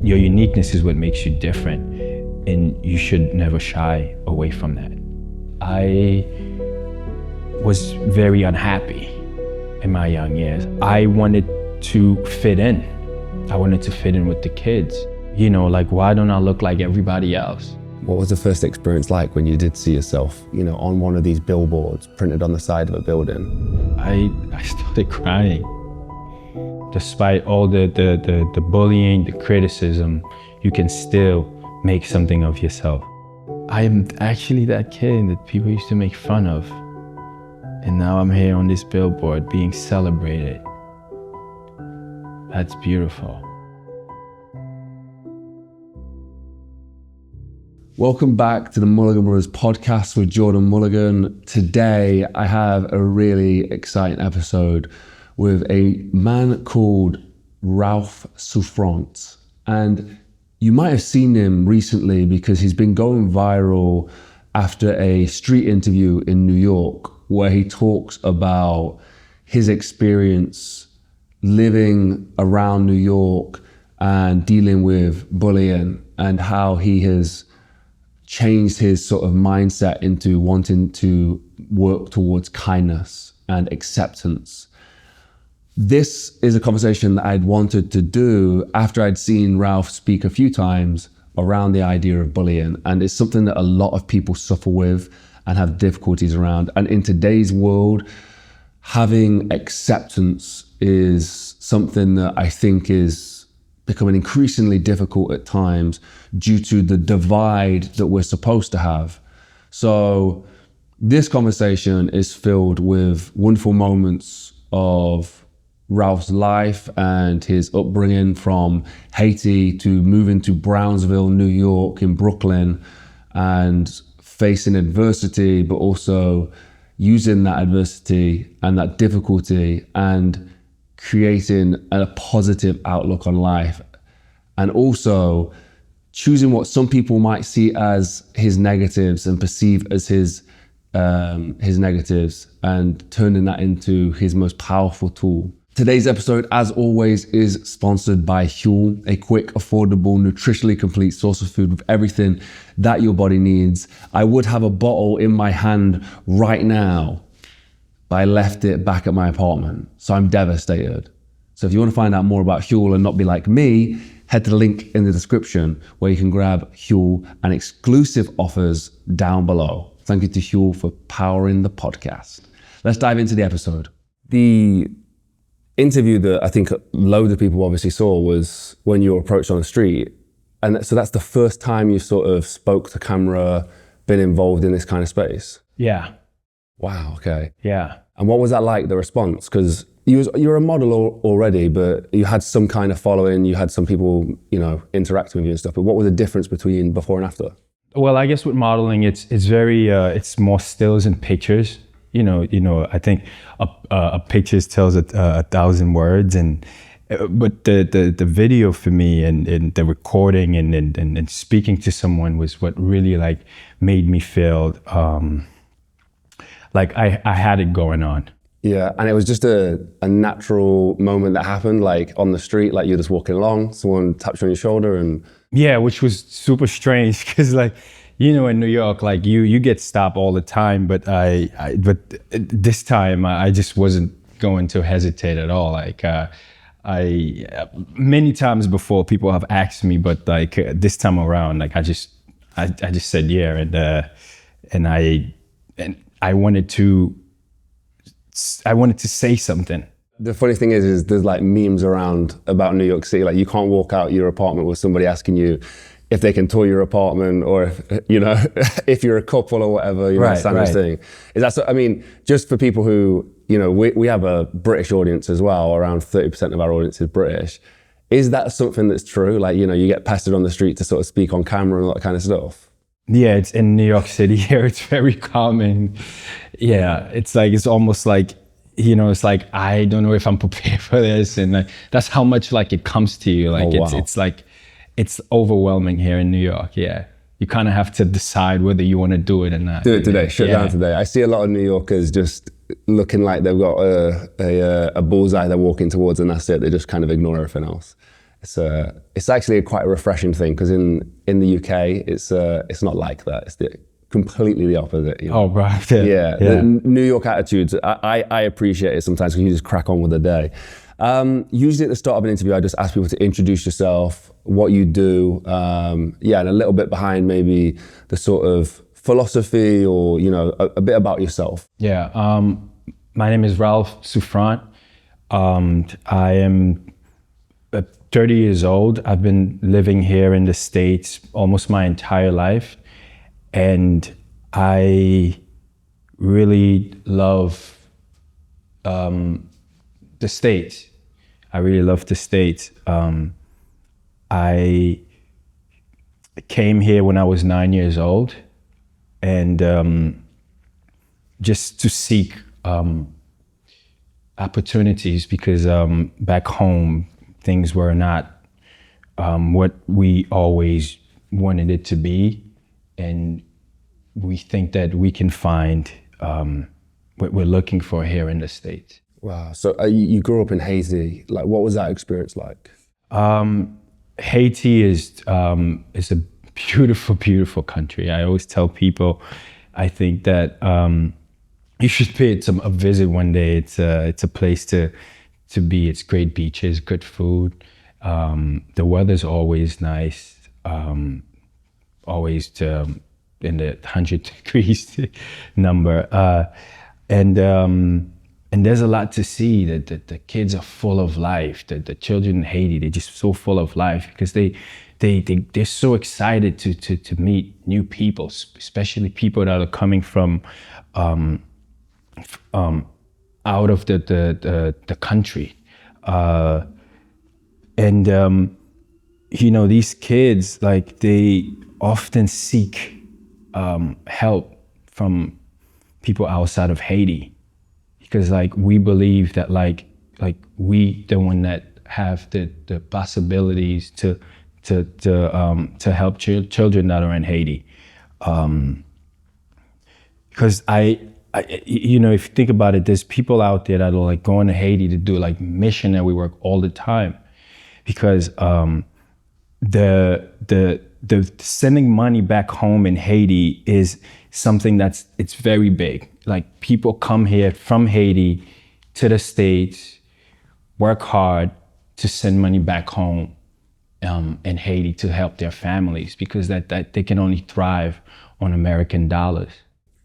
Your uniqueness is what makes you different, and you should never shy away from that. I was very unhappy in my young years. I wanted to fit in. I wanted to fit in with the kids. You know, like, why don't I look like everybody else? What was the first experience like when you did see yourself, you know, on one of these billboards printed on the side of a building? I started crying. Despite all the bullying, the criticism, you can still make something of yourself. I am actually that kid that people used to make fun of. And now I'm here on this billboard being celebrated. That's beautiful. Welcome back to the Mulligan Brothers podcast with Jordan Mulligan. Today, I have a really exciting episode with a man called Ralph Souffrant. And you might have seen him recently because he's been going viral after a street interview in New York where he talks about his experience living around New York and dealing with bullying and how he has changed his sort of mindset into wanting to work towards kindness and acceptance. This is a conversation that I'd wanted to do after I'd seen Ralph speak a few times around the idea of bullying. And it's something that a lot of people suffer with and have difficulties around. And in today's world, having acceptance is something that I think is becoming increasingly difficult at times due to the divide that we're supposed to have. So this conversation is filled with wonderful moments of Ralph's life and his upbringing from Haiti to moving to Brownsville, New York, in Brooklyn, and facing adversity, but also using that adversity and that difficulty and creating a positive outlook on life, and also choosing what some people might see as his negatives and perceive as his negatives and turning that into his most powerful tool. Today's episode, as always, is sponsored by Huel, a quick, affordable, nutritionally complete source of food with everything that your body needs. I would have a bottle in my hand right now, but I left it back at my apartment, so I'm devastated. So if you want to find out more about Huel and not be like me, head to the link in the description where you can grab Huel and exclusive offers down below. Thank you to Huel for powering the podcast. Let's dive into the episode. The interview that I think loads of people obviously saw was when you were approached on the street. And so that's the first time you sort of spoke to camera, been involved in this kind of space? Yeah. Wow, okay. Yeah. And what was that like, the response? Because you're a model already, but you had some kind of following, you had some people, you know, interacting with you and stuff, but what was the difference between before and after? Well, I guess with modeling, it's very, it's more stills and pictures. You know, I think a picture tells a 1,000 words, but the video for me and the recording and speaking to someone was what really like made me feel like I had it going on. Yeah, and it was just a natural moment that happened, like on the street, like you're just walking along, someone tapped you on your shoulder and... Yeah, which was super strange because like, you know, in New York, like you get stopped all the time, but but this time I just wasn't going to hesitate at all. Like many times before people have asked me, but like this time around, like I just said yeah, and I wanted to say something. The funny thing is there's like memes around about New York City. Like you can't walk out your apartment with somebody asking you if they can tour your apartment, or if, you know, if you're a couple or whatever, you know, right, standard thing. Is that so? I mean, just for people who, you know, we have a British audience as well. Around 30% of our audience is British. Is that something that's true? Like, you know, you get pestered on the street to sort of speak on camera and all that kind of stuff? Yeah, it's in New York City here. It's very common. Yeah, it's almost like, you know, it's like, I don't know if I'm prepared for this. And like, that's how much like it comes to you. Like, it's like, it's overwhelming here in New York. Yeah. You kind of have to decide whether you want to do it or not. Do it today, shut down today. I see a lot of New Yorkers just looking like they've got a bullseye they're walking towards, and that's it. They just kind of ignore everything else. It's actually quite a refreshing thing, because in the UK it's not like that. It's completely the opposite. You know? Oh, right. Yeah. The New York attitudes, I appreciate it sometimes, because you just crack on with the day. Usually at the start of an interview, I just ask people to introduce yourself, what you do, and a little bit behind maybe the sort of philosophy, or a bit about yourself. Yeah. My name is Ralph Souffrant. I am 30 years old. I've been living here in the States almost my entire life. And I really love the States. I really love the States. I came here when I was 9 years old, and just to seek opportunities, because back home things were not what we always wanted it to be, and we think that we can find what we're looking for here in the States. Wow. So you grew up in Haiti. Like, what was that experience like? Haiti is a beautiful, beautiful country. I always tell people, I think that you should pay it a visit one day. It's a place to be. It's great beaches, good food. The weather's always nice. Always in the 100 degrees number. And there's a lot to see. The kids are full of life. The children in Haiti, they're just so full of life, because they're so excited to meet new people, especially people that are coming from out of the country. These kids, like, they often seek help from people outside of Haiti, because like we believe that like we the one that have the possibilities to help children that are in Haiti, because if you think about it, there's people out there that are like going to Haiti to do like missionary work all the time, because the sending money back home in Haiti is something it's very big. Like, people come here from Haiti to the States, work hard to send money back home in Haiti to help their families, because that they can only thrive on American dollars.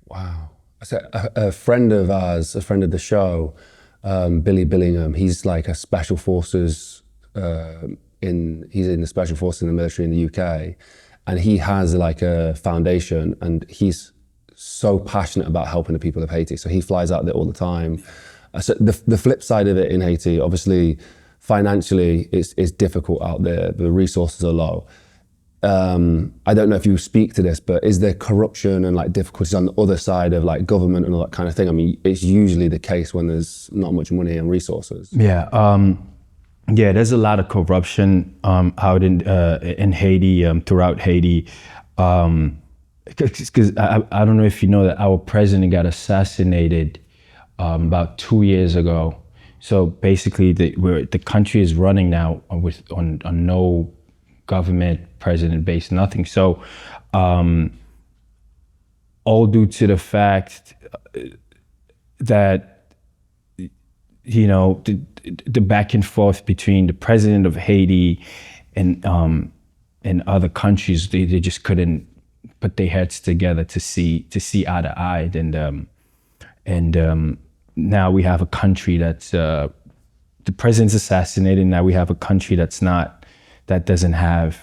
Wow. So a friend of ours, a friend of the show, Billy Billingham, he's like a special forces he's in the special forces in the military in the UK, and he has like a foundation, and he's so passionate about helping the people of Haiti. So he flies out there all the time. So the flip side of it in Haiti, obviously financially it's difficult out there. The resources are low. I don't know if you speak to this, but is there corruption and like difficulties on the other side of like government and all that kind of thing? I mean, it's usually the case when there's not much money and resources. Yeah. Yeah, there's a lot of corruption out in Haiti, throughout Haiti. Because I don't know if you know that our president got assassinated about 2 years ago. So basically, the country is running now on no government, president-based, nothing. So all due to the fact that the back and forth between the president of Haiti and other countries, they just couldn't put their heads together to see eye to eye. And now we have a country that's the president's assassinated. Now we have a country that doesn't have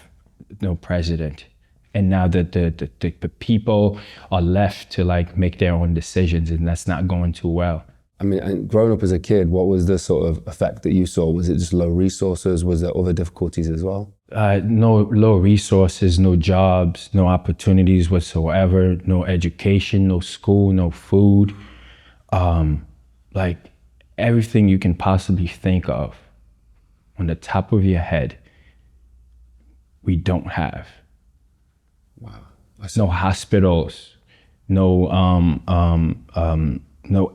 no president. And now the people are left to like make their own decisions, and that's not going too well. I mean, and growing up as a kid, what was the sort of effect that you saw? Was it just low resources? Was there other difficulties as well? No low resources, no jobs, no opportunities whatsoever, no education, no school, no food. Like everything you can possibly think of on the top of your head, we don't have. Wow. No hospitals, no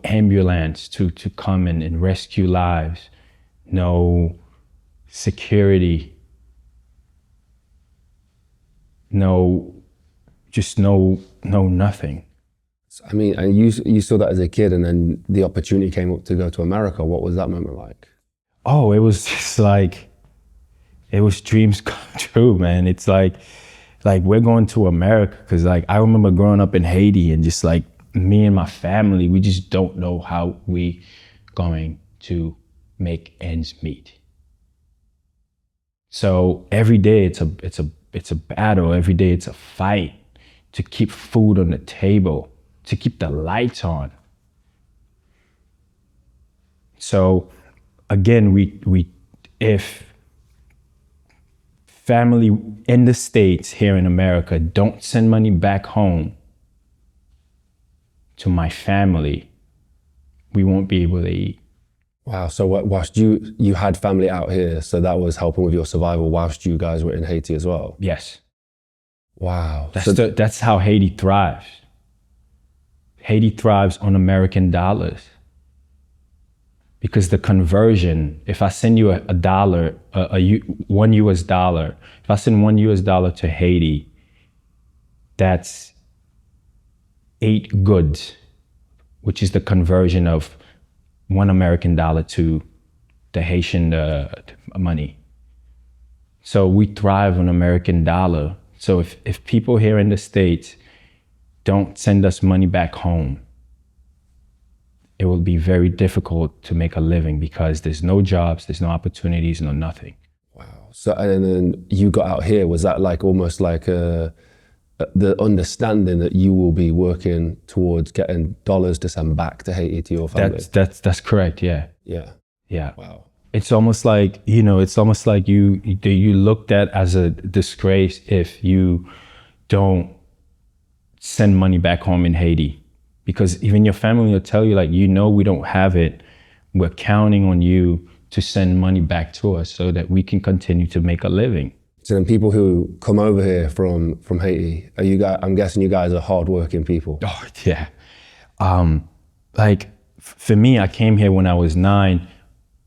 ambulance to come in and rescue lives, no security, no, just no nothing. I mean, and you saw that as a kid, and then the opportunity came up to go to America. What was that moment like? Oh, it was just like, it was dreams come true, man. It's like we're going to America, because like I remember growing up in Haiti, and just like me and my family, we just don't know how we going to make ends meet. So every day it's a battle. Every day it's a fight to keep food on the table, to keep the lights on. So again, if family in the States here in America don't send money back home to my family, we won't be able to eat. Wow. So whilst you had family out here, so that was helping with your survival whilst you guys were in Haiti as well? Yes. Wow. That's how Haiti thrives. Haiti thrives on American dollars. Because the conversion, if I send you a dollar, $1 US, if I send $1 US to Haiti, that's 8 goods, which is the conversion of $1 American to the Haitian money. So we thrive on American dollar. So if people here in the States don't send us money back home, it will be very difficult to make a living, because there's no jobs, there's no opportunities, no nothing. Wow. So, and then you got out here, was that like almost like the understanding that you will be working towards getting dollars to send back to Haiti to your family? That's correct, yeah. Yeah. Yeah. Wow. It's almost like, you looked at as a disgrace if you don't send money back home in Haiti. Because even your family will tell you, like, we don't have it. We're counting on you to send money back to us so that we can continue to make a living. So then people who come over here from Haiti, are you guys, I'm guessing you guys are hardworking people. Oh, yeah. For me, I came here when I was 9.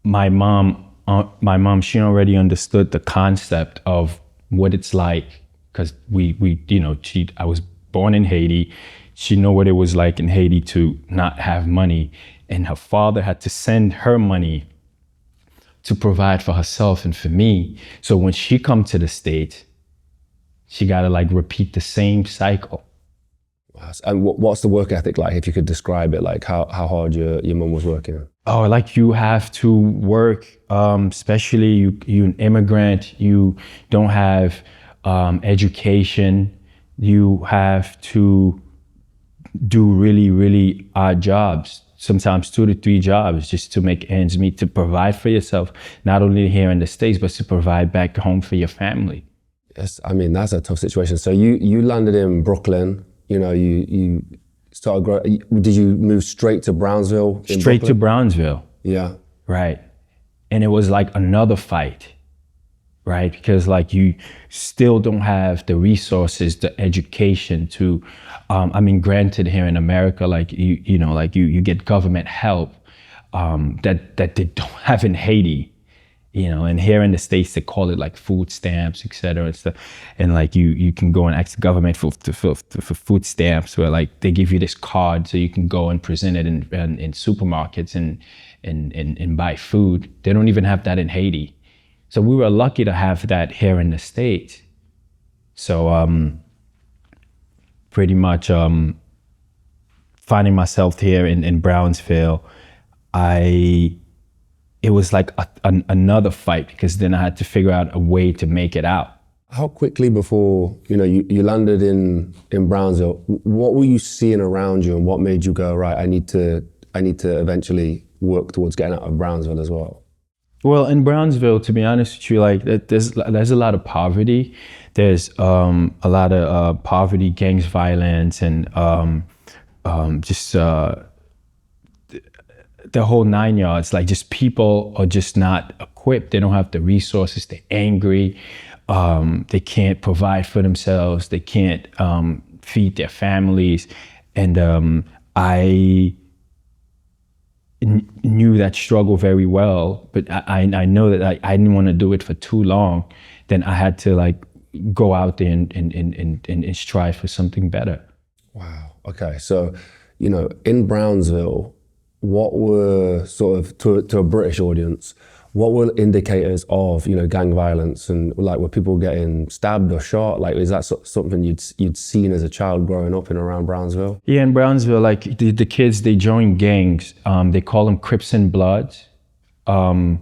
My mom, she already understood the concept of what it's like, because I was born in Haiti. She knew what it was like in Haiti to not have money, and her father had to send her money to provide for herself and for me. So when she come to the States, she gotta like repeat the same cycle. Wow. And what's the work ethic like, if you could describe it, like how hard your mom was working? Oh, like you have to work, especially you're an immigrant, you don't have education, you have to do really, really odd jobs, sometimes 2 to 3 jobs, just to make ends meet, to provide for yourself, not only here in the States, but to provide back home for your family. Yes, I mean, that's a tough situation. So you landed in Brooklyn, you started growing. Did you move straight to Brownsville? Straight to Brownsville. Yeah. Right. And it was like another fight, right? Because like you still don't have the resources, the education to, granted here in America, like you get government help that they don't have in Haiti, and here in the States they call it like food stamps, et cetera, and stuff. And like you can go and ask the government for food stamps, where like they give you this card so you can go and present it in supermarkets and buy food. They don't even have that in Haiti. So we were lucky to have that here in the States. So pretty much finding myself here in Brownsville, it was like another fight, because then I had to figure out a way to make it out. How quickly before you landed in Brownsville, what were you seeing around you, and what made you go, right, I need to eventually work towards getting out of Brownsville as well? Well, in Brownsville, to be honest with you, like there's a lot of poverty. There's a lot of poverty, gangs violence, and just the whole 9 yards. Like, just people are just not equipped. They don't have the resources. They're angry. They can't provide for themselves. They can't feed their families. And I knew that struggle very well, but I know that I didn't want to do it for too long. Then I had to like go out there and strive for something better. Wow. Okay. So, in Brownsville, what were sort of, to a British audience, what were indicators of, gang violence, and like, were people getting stabbed or shot? Like, is that something you'd seen as a child growing up in around Brownsville? Yeah, in Brownsville, like the kids, they join gangs. They call them Crips and Bloods. The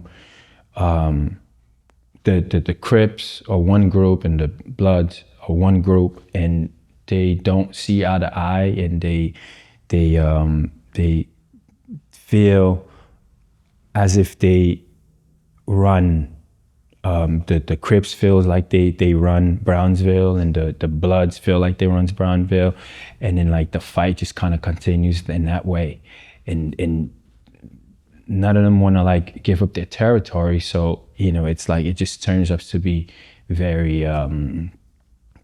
Crips are one group and the Bloods are one group, and they don't see eye to eye, and they feel as if they run. The Crips feels like they run Brownsville, and the Bloods feel like they runs Brownsville, and then like the fight just kind of continues in that way, and none of them want to like give up their territory. So it's like it just turns up to be very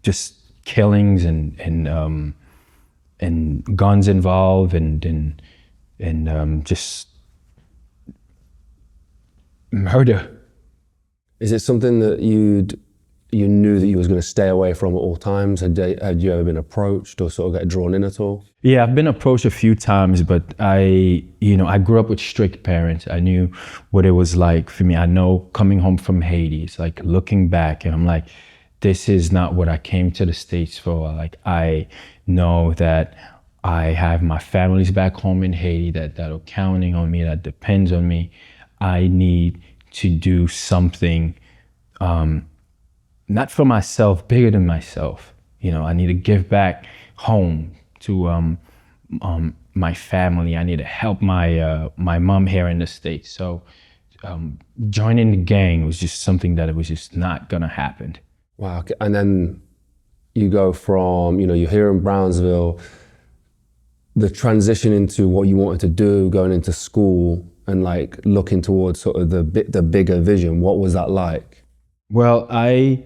just killings and guns involved and just murder. Is it something that you knew that you was going to stay away from at all times? Had you ever been approached or sort of get drawn in at all? Yeah, I've been approached a few times, but I grew up with strict parents. I knew what it was like for me. I know coming home from Haiti, it's like looking back and I'm like, this is not what I came to the States for. Like, I know that I have my families back home in Haiti that are counting on me, that depends on me. I need to do something, not for myself, bigger than myself. I need to give back home to my family. I need to help my mom here in the States. So joining the gang was just something that it was just not gonna happen. Wow. Okay. And then you go from, you're here in Brownsville, the transition into what you wanted to do, going into school and like looking towards sort of the bigger vision. What was that like? Well, I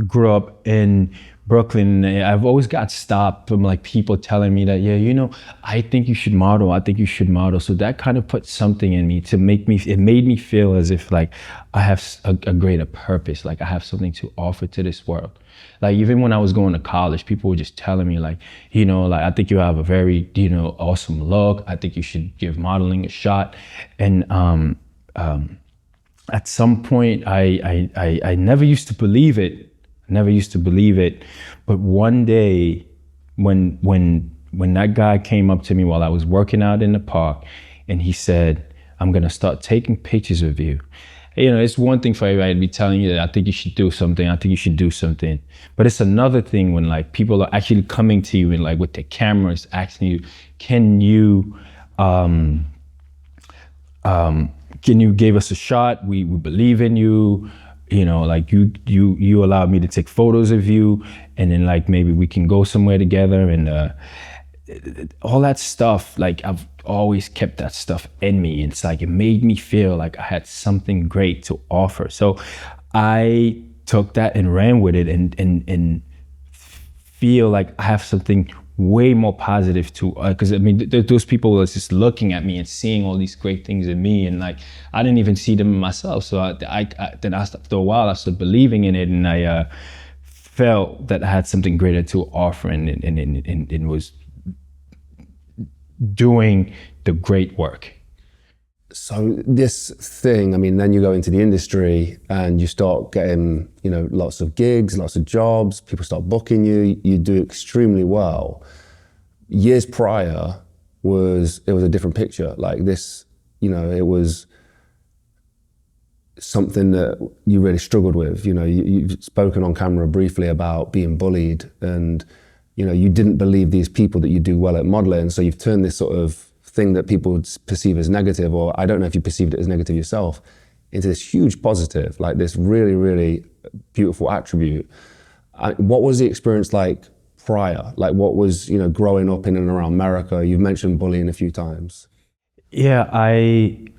grew up in Brooklyn. I've always got stopped from like people telling me that, yeah, I think you should model. I think you should model. So that kind of put something in me it made me feel as if like I have a greater purpose. Like I have something to offer to this world. Like even when I was going to college, people were just telling me like, like I think you have a very, awesome look. I think you should give modeling a shot. And at some point, I never used to believe it. But one day when that guy came up to me while I was working out in the park and he said, I'm gonna start taking pictures of you. It's one thing for everybody to be telling you that I think you should do something. But it's another thing when like people are actually coming to you and like with their cameras asking you, can you give us a shot? We believe in you. Like you allowed me to take photos of you, and then like maybe we can go somewhere together, and all that stuff. Like I've always kept that stuff in me. It's like it made me feel like I had something great to offer. So I took that and ran with it, and feel like I have something way more positive to, because those people were just looking at me and seeing all these great things in me, and like I didn't even see them in myself. So then after a while I started believing in it, and I felt that I had something greater to offer, and was doing the great work. So this thing, then you go into the industry and you start getting, lots of gigs, lots of jobs, people start booking you, you do extremely well. Years prior it was a different picture. Like this, it was something that you really struggled with. You've spoken on camera briefly about being bullied, and, you didn't believe these people that you do well at modeling. So you've turned this sort of thing that people perceive as negative, or I don't know if you perceived it as negative yourself, into this huge positive, like this really, really beautiful attribute. What was the experience like prior? Like what was, growing up in and around America? You've mentioned bullying a few times. Yeah,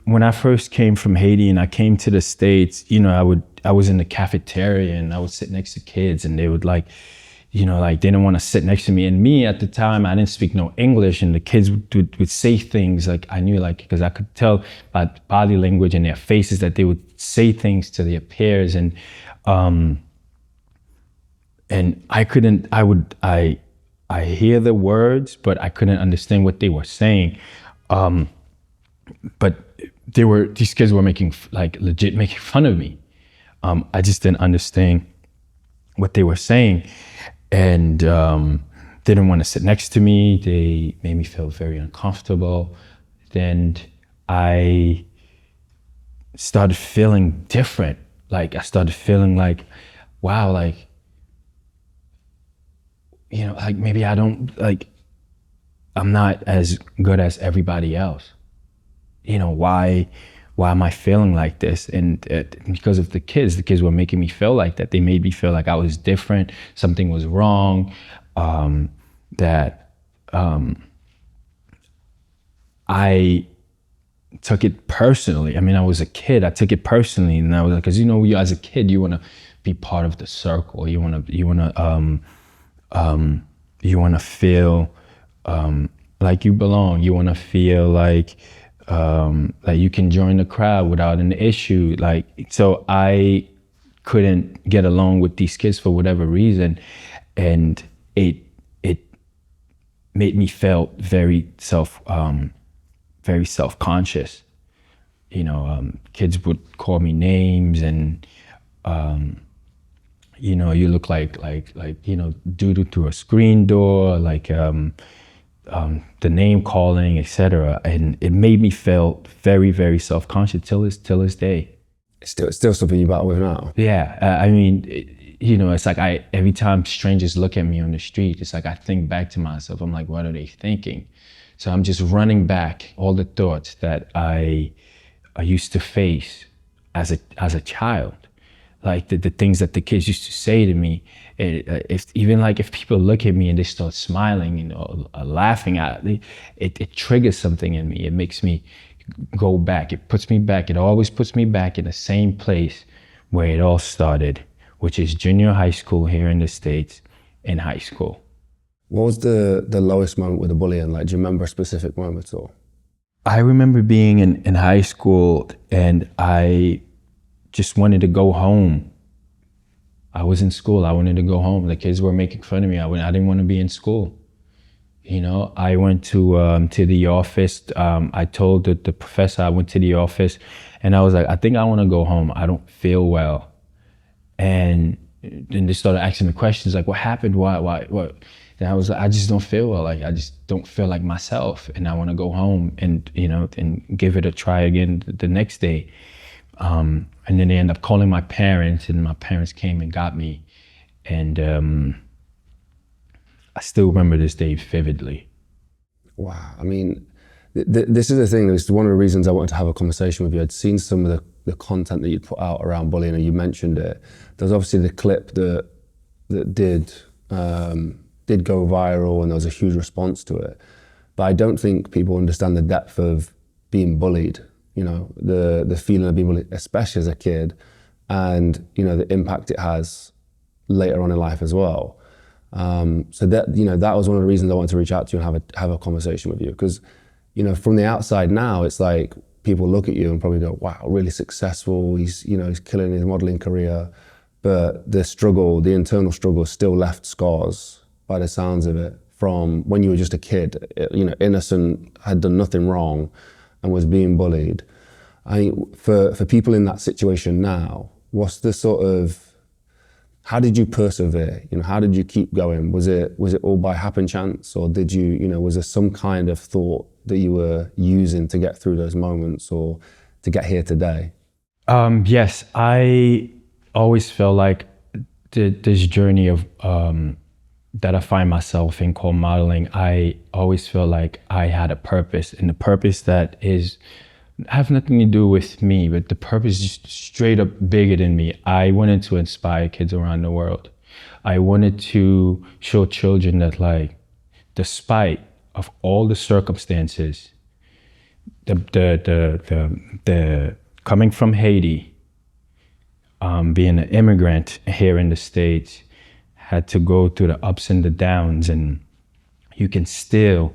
when I first came from Haiti and I came to the States, I was in the cafeteria and I would sit next to kids, and they would like, they didn't want to sit next to me. And me at the time, I didn't speak no English, and the kids would say things like, I knew like, because I could tell by body language and their faces that they would say things to their peers. And and I hear the words, but I couldn't understand what they were saying. But these kids were legit making fun of me. I just didn't understand what they were saying, and they didn't want to sit next to me. They made me feel very uncomfortable. Then I started feeling different. Like I started feeling like, wow, like, you know, like maybe I'm not as good as everybody else. You know, why am I feeling like this? And because of the kids were making me feel like that. They made me feel like I was different, something was wrong, that I took it personally. I mean, I was a kid, I took it personally, and I was like, because you know, as a kid, you want to be part of the circle. You want to feel like you belong. You want to feel like you can join the crowd without an issue. Like, so I couldn't get along with these kids for whatever reason, and it made me feel very self-conscious. You know, kids would call me names, and you know, you look like you know, doodle through a screen door, like the name calling, etc. And it made me feel very, very self-conscious till this day. It's still something you battle with now. Yeah, I mean, you know, it's like every time strangers look at me on the street, it's like I think back to myself. I'm like, what are they thinking? So I'm just running back all the thoughts that I used to face as a child, like the things that the kids used to say to me. If people look at me and they start smiling and laughing at me, it triggers something in me. It makes me go back. It puts me back. It always puts me back in the same place where it all started, which is junior high school here in the States, in high school. What was the lowest moment with the bullying? Like, do you remember a specific moment at all? I remember being in high school, and I just wanted to go home. I was in school. I wanted to go home. The kids were making fun of me. I didn't want to be in school. You know, I went to the office. I told the professor, I went to the office, and I was like, I think I want to go home. I don't feel well. And then they started asking me questions like, what happened? Why? What? And I was like, I just don't feel well. Like, I just don't feel like myself, and I want to go home and, you know, and give it a try again the next day. And then they ended up calling my parents, and my parents came and got me. And I still remember this day vividly. Wow. I mean, this is the thing. This is one of the reasons I wanted to have a conversation with you. I'd seen some of the content that you'd put out around bullying, and you mentioned it. There's obviously the clip that did go viral, and there was a huge response to it. But I don't think people understand the depth of being bullied. You know, the feeling of being bullied, especially as a kid, and you know, the impact it has later on in life as well. So that, you know, that was one of the reasons I wanted to reach out to you and have a conversation with you, because, you know, from the outside now, it's like people look at you and probably go, wow, really successful. He's killing his modeling career, but the internal struggle still left scars by the sounds of it from when you were just a kid, you know, innocent, had done nothing wrong, and was being bullied. I mean, for people in that situation now, what's the sort of, how did you persevere? You know, how did you keep going? Was it all by happen chance, or did you, you know, was there some kind of thought that you were using to get through those moments or to get here today? Yes, I always felt like this journey of that I find myself in called modeling, I always feel like I had a purpose, and the purpose that have nothing to do with me, but the purpose is just straight up bigger than me. I wanted to inspire kids around the world. I wanted to show children that, like, despite of all the circumstances, the coming from Haiti, being an immigrant here in the States, had to go through the ups and the downs, and you can still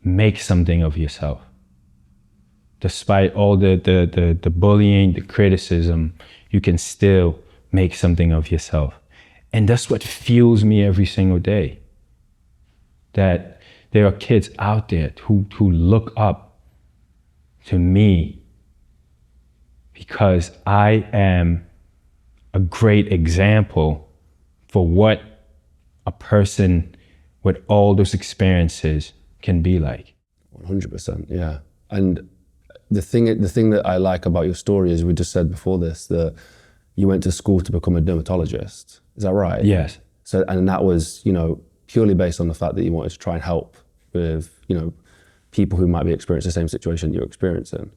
make something of yourself. Despite all the bullying, the criticism, you can still make something of yourself. And that's what fuels me every single day. That there are kids out there who look up to me because I am a great example for what a person with all those experiences can be like. 100%, yeah. And the thing that I like about your story is, we just said before this, that you went to school to become a dermatologist. Is that right? Yes. So, and that was, purely based on the fact that you wanted to try and help with, people who might be experiencing the same situation you're experiencing.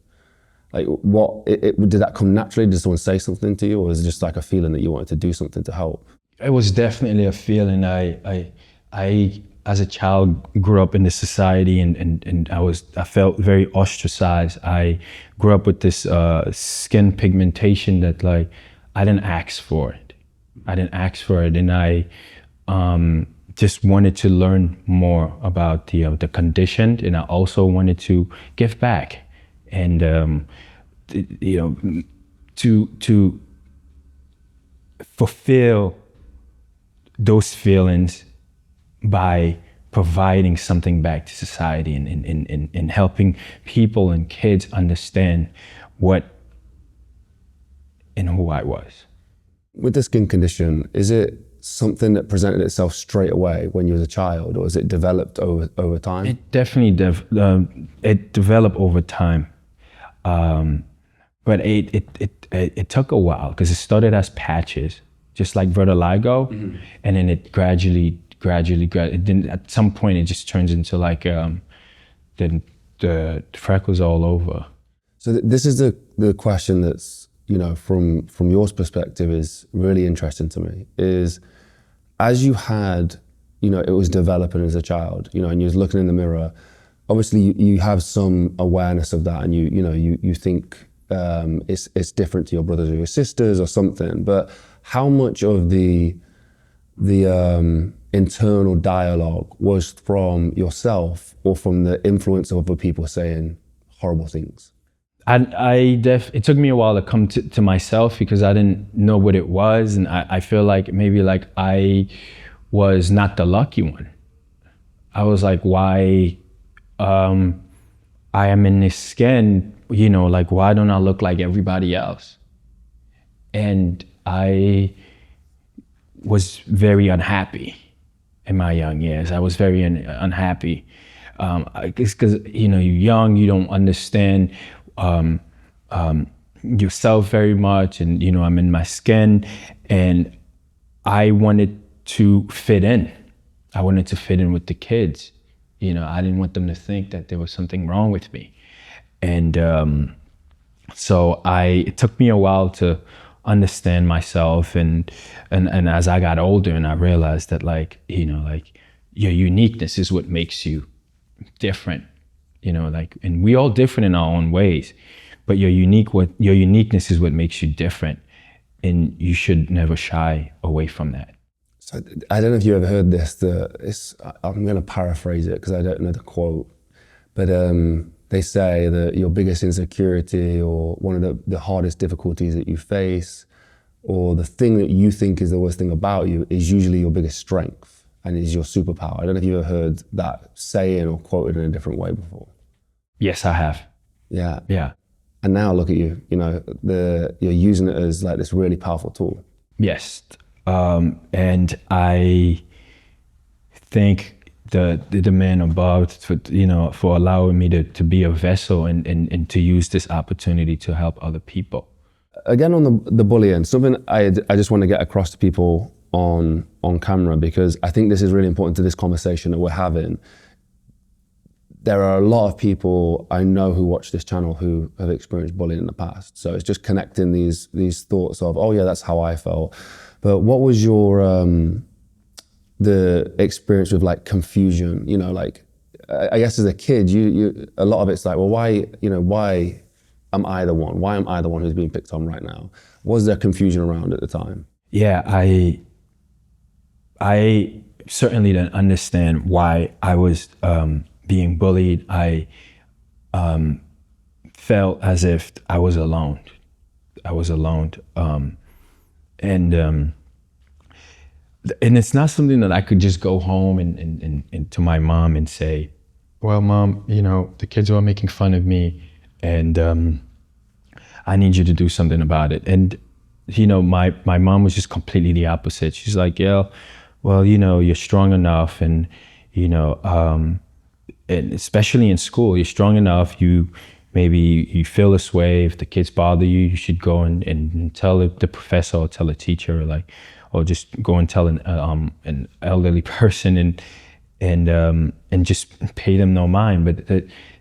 Like, did that come naturally? Did someone say something to you, or was it just like a feeling that you wanted to do something to help? It was definitely a feeling. I as a child grew up in this society, and I felt very ostracized. I grew up with this skin pigmentation that, like, I didn't ask for it. And I just wanted to learn more about the condition, and I also wanted to give back, and to fulfill those feelings by providing something back to society, and helping people and kids understand what and who I was. With the skin condition, is it something that presented itself straight away when you were a child, or has it developed over time? It definitely it developed over time, but it took a while, because it started as patches, just like vitiligo, and then it gradually. Then at some point it just turns into like the freckles all over. So this is the question that's, from your perspective, is really interesting to me, is as you had, it was developing as a child, and you was looking in the mirror, obviously you have some awareness of that, and you think it's different to your brothers or your sisters or something, but how much of the internal dialogue was from yourself or from the influence of other people saying horrible things? It took me a while to come to myself, because I didn't know what it was, and I feel like maybe like I was not the lucky one. I was like, why I am in this skin, like, why don't I look like everybody else? And I was very unhappy in my young years. I was very unhappy. Because you're young, you don't understand yourself very much, and I'm in my skin, and I wanted to fit in. I wanted to fit in with the kids. I didn't want them to think that there was something wrong with me, and so it took me a while to understand myself, and as I got older, and I realized that, like, your uniqueness is what makes you different, and we all different in our own ways, but your uniqueness is what makes you different, and you should never shy away from that. So I don't know if you ever heard this, I'm going to paraphrase it because I don't know the quote, but they say that your biggest insecurity, or one of the hardest difficulties that you face, or the thing that you think is the worst thing about you, is usually your biggest strength and is your superpower. I don't know if you've ever heard that saying or quoted in a different way before. Yes, I have. Yeah. Yeah. And now look at you, you're using it as like this really powerful tool. Yes. And I thank the man above for allowing me to be a vessel, and to use this opportunity to help other people. Again, on the bullying, something I just want to get across to people on camera, because I think this is really important to this conversation that we're having. There are a lot of people I know who watch this channel who have experienced bullying in the past. So it's just connecting these thoughts of, oh yeah, that's how I felt. But what was your the experience with, like, confusion? Like, I guess as a kid, you a lot of it's like, well, why am I the one? Why am I the one who's being picked on right now? Was there confusion around at the time? Yeah, I certainly didn't understand why I was being bullied. I felt as if I was alone. and it's not something that I could just go home and to my mom and say, well, Mom, the kids are making fun of me, and I need you to do something about it. And my mom was just completely the opposite. She's like, yeah, well, you're strong enough, and and especially in school, you're strong enough. Maybe you feel this way. If the kids bother you, you should go and tell the professor or tell a teacher, or just go and tell an elderly person and just pay them no mind. But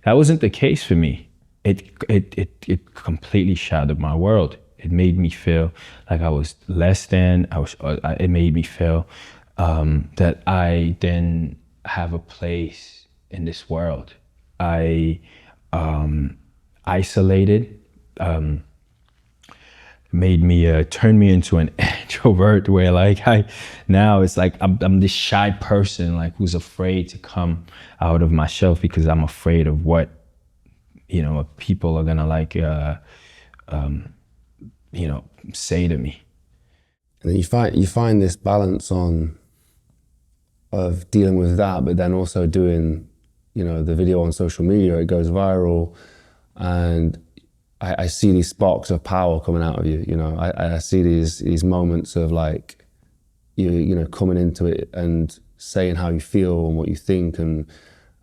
that wasn't the case for me. It completely shattered my world. It made me feel like I was less than. It made me feel that I didn't have a place in this world. I isolated, made me turn me into an introvert, where now it's like I'm this shy person who's afraid to come out of my shelf because I'm afraid of what people are gonna say to me. And then you find this balance of dealing with that, but then also doing the video on social media. It goes viral, and I see these sparks of power coming out of you. I see these moments of you coming into it and saying how you feel and what you think, and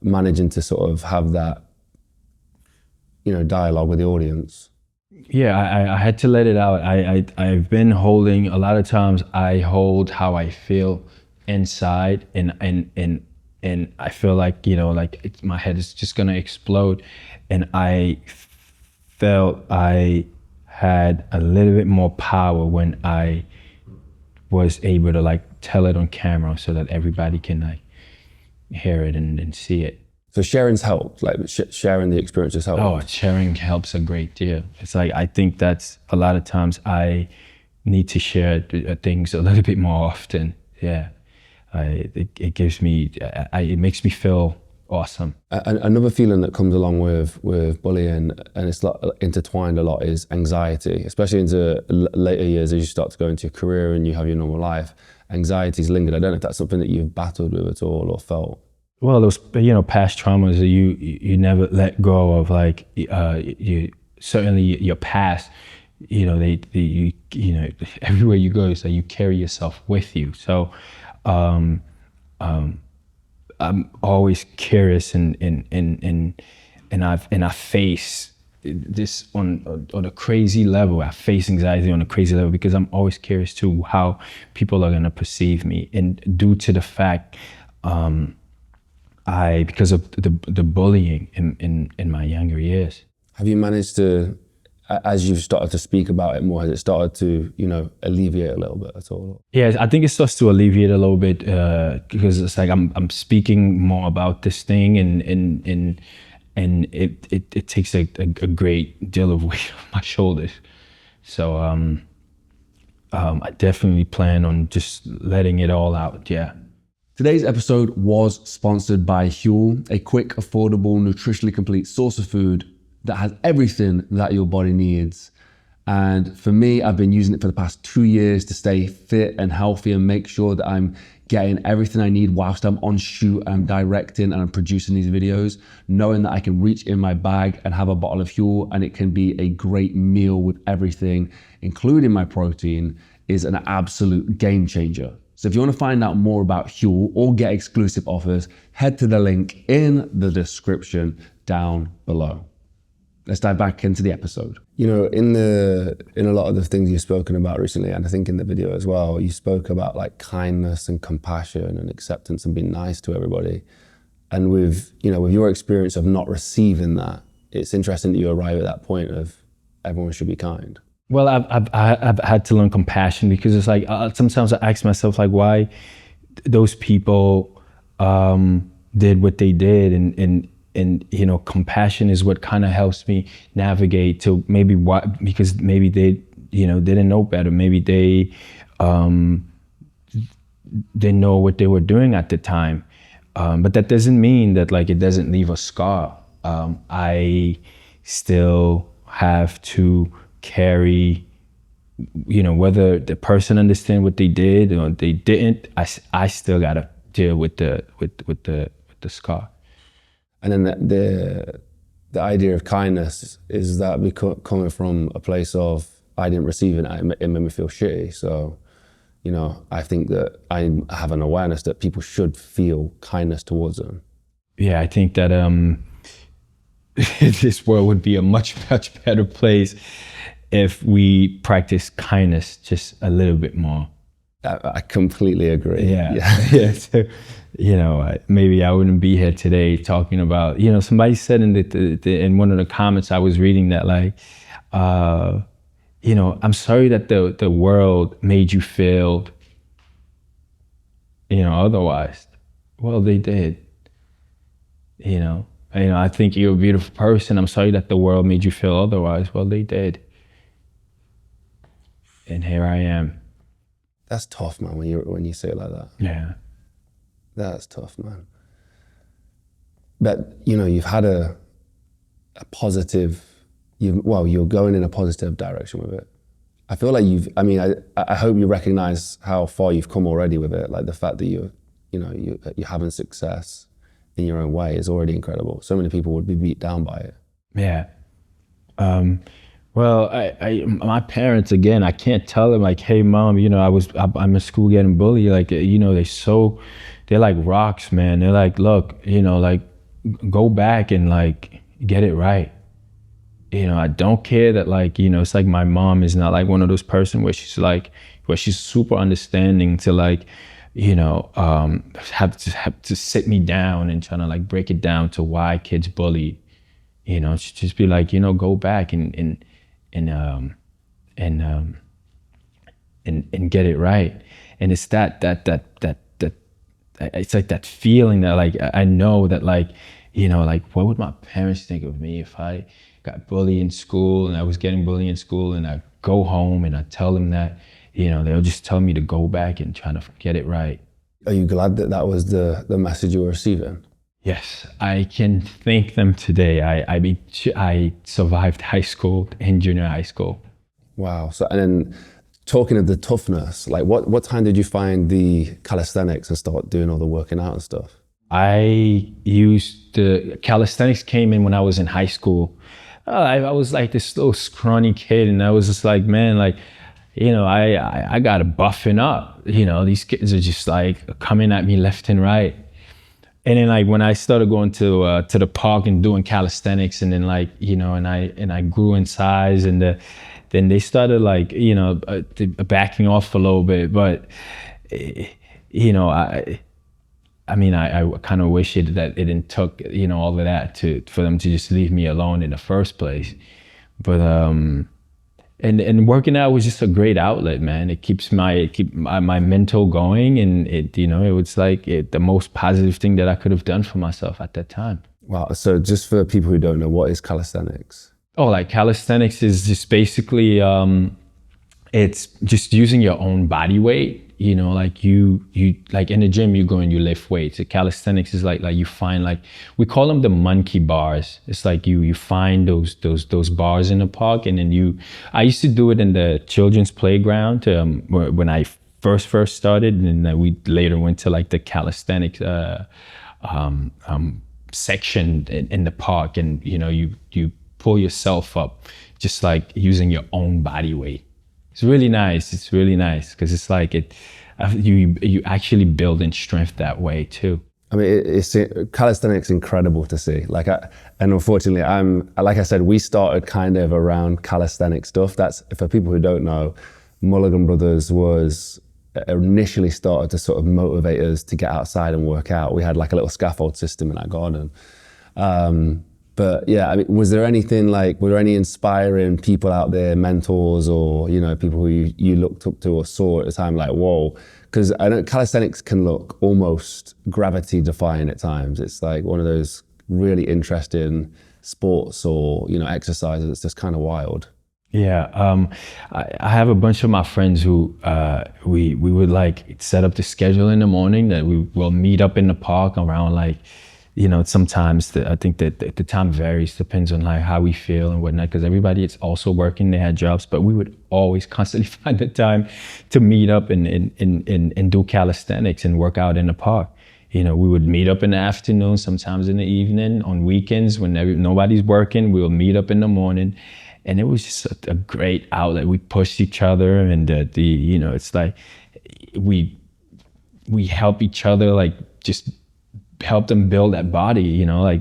managing to sort of have that dialogue with the audience. Yeah, I had to let it out. I've been holding, a lot of times I hold how I feel inside, and I feel like my head is just gonna explode. And I felt I had a little bit more power when I was able to tell it on camera, so that everybody can hear it and see it. So sharing's helped, sharing the experience has helped. Oh, sharing helps a great deal. It's I think that's a lot of times I need to share things a little bit more often. Yeah, it gives me, it makes me feel awesome. Another feeling that comes along with bullying, and it's intertwined a lot, is anxiety, especially into later years as you start to go into your career and you have your normal life. Anxiety's lingered. I don't know if that's something that you've battled with at all or felt. Well, those past traumas that you never let go of, you certainly your past, they everywhere you go, it's you carry yourself with you. So I'm always curious, and I face this on a crazy level. I face anxiety on a crazy level because I'm always curious to how people are gonna perceive me, and due to the fact because of the bullying in my younger years. Have you managed to, as you've started to speak about it more, has it started to alleviate a little bit at all? Yeah, I think it starts to alleviate a little bit because it's I'm speaking more about this thing, and it takes a great deal of weight off my shoulders. So I definitely plan on just letting it all out. Yeah. Today's episode was sponsored by Huel, a quick, affordable, nutritionally complete source of food that has everything that your body needs. And for me, I've been using it for the past 2 years to stay fit and healthy and make sure that I'm getting everything I need whilst I'm on shoot, I'm directing and I'm producing these videos, knowing that I can reach in my bag and have a bottle of Huel and it can be a great meal with everything, including my protein, is an absolute game changer. So if you want to find out more about Huel or get exclusive offers, head to the link in the description down below. Let's dive back into the episode. In a lot of the things you've spoken about recently, and I think in the video as well, you spoke about kindness and compassion and acceptance and being nice to everybody. And with your experience of not receiving that, it's interesting that you arrive at that point of everyone should be kind. Well, I've had to learn compassion, because it's sometimes I ask myself why those people did what they did, and compassion is what kind of helps me navigate to maybe because maybe they didn't know better, maybe they didn't know what they were doing at the time, but that doesn't mean that it doesn't leave a scar. I still have to carry whether the person understand what they did or they didn't, I still gotta deal with the scar. And then the idea of kindness, is that coming from a place of, I didn't receive it, it made me feel shitty. So, I think that I have an awareness that people should feel kindness towards them. Yeah, I think that this world would be a much, much better place if we practice kindness just a little bit more. I completely agree. Yeah. So, maybe I wouldn't be here today talking about, somebody said in one of the comments I was reading that, like, I'm sorry that the world made you feel, otherwise. Well, they did. I think you're a beautiful person. I'm sorry that the world made you feel otherwise. Well, they did. And here I am. That's tough, man, when you say it like that. Yeah. That's tough, man. But, you've had a positive, you're going in a positive direction with it. I feel like I hope you recognize how far you've come already with it. Like the fact that you're having success in your own way is already incredible. So many people would be beat down by it. Yeah. Well, my parents, again, I can't tell them like, hey mom, I'm in school getting bullied. Like, they're like rocks, man. They're like, look, like, go back and like get it right. I don't care that, like, it's like my mom is not like one of those person where she's super understanding to like, have to sit me down and trying to like break it down to why kids bully. She just be like, go back and get it right. And it's that it's like that feeling that like I know that like, like what would my parents think of me if I got bullied in school and I was getting bullied in school and I go home and I tell them that, they'll just tell me to go back and try to get it right. Are you glad that that was the message you were receiving? Yes, I can thank them today. I survived high school and junior high school. Wow. So, and then talking of the toughness, like what time did you find the calisthenics and start doing all the working out and stuff? Calisthenics came in when I was in high school. I was like this little scrawny kid, and I was just like, man, like, I got to buffing up. These kids are just like coming at me left and right. And then like when I started going to the park and doing calisthenics, and then like, and I grew in size, and then they started like, backing off a little bit. But, I kind of wish that it didn't took, all of that for them to just leave me alone in the first place. But, and working out was just a great outlet, man. It keeps my mental going, and it was like the most positive thing that I could have done for myself at that time. Wow. So just for people who don't know, what is calisthenics? Oh, like calisthenics is just basically, it's just using your own body weight. Like you like in the gym, you go and you lift weights. The calisthenics is like you find, like, we call them the monkey bars. It's like you find those bars in the park, and then I used to do it in the children's playground when I first started, and then we later went to like the calisthenics section in the park, and you pull yourself up just like using your own body weight. It's really nice. It's really nice because it's like you actually build in strength that way too. I mean, calisthenics incredible to see. Like, and unfortunately, like I said, we started kind of around calisthenic stuff. That's, for people who don't know, Mulligan Brothers was initially started to sort of motivate us to get outside and work out. We had like a little scaffold system in our garden. But yeah, I mean, were there any inspiring people out there, mentors, or, people who you looked up to or saw at the time, like, whoa? Because I know calisthenics can look almost gravity defying at times. It's like one of those really interesting sports or, exercises that's just kind of wild. Yeah, I have a bunch of my friends who we would like set up the schedule in the morning that we will meet up in the park around like sometimes I think that the time varies, depends on like how we feel and whatnot, because everybody is also working, they had jobs, but we would always constantly find the time to meet up and do calisthenics and work out in the park. We would meet up in the afternoon, sometimes in the evening, on weekends when nobody's working, we would meet up in the morning. And it was just a great outlet. We pushed each other, and it's like we help each other, like just help them build that body, like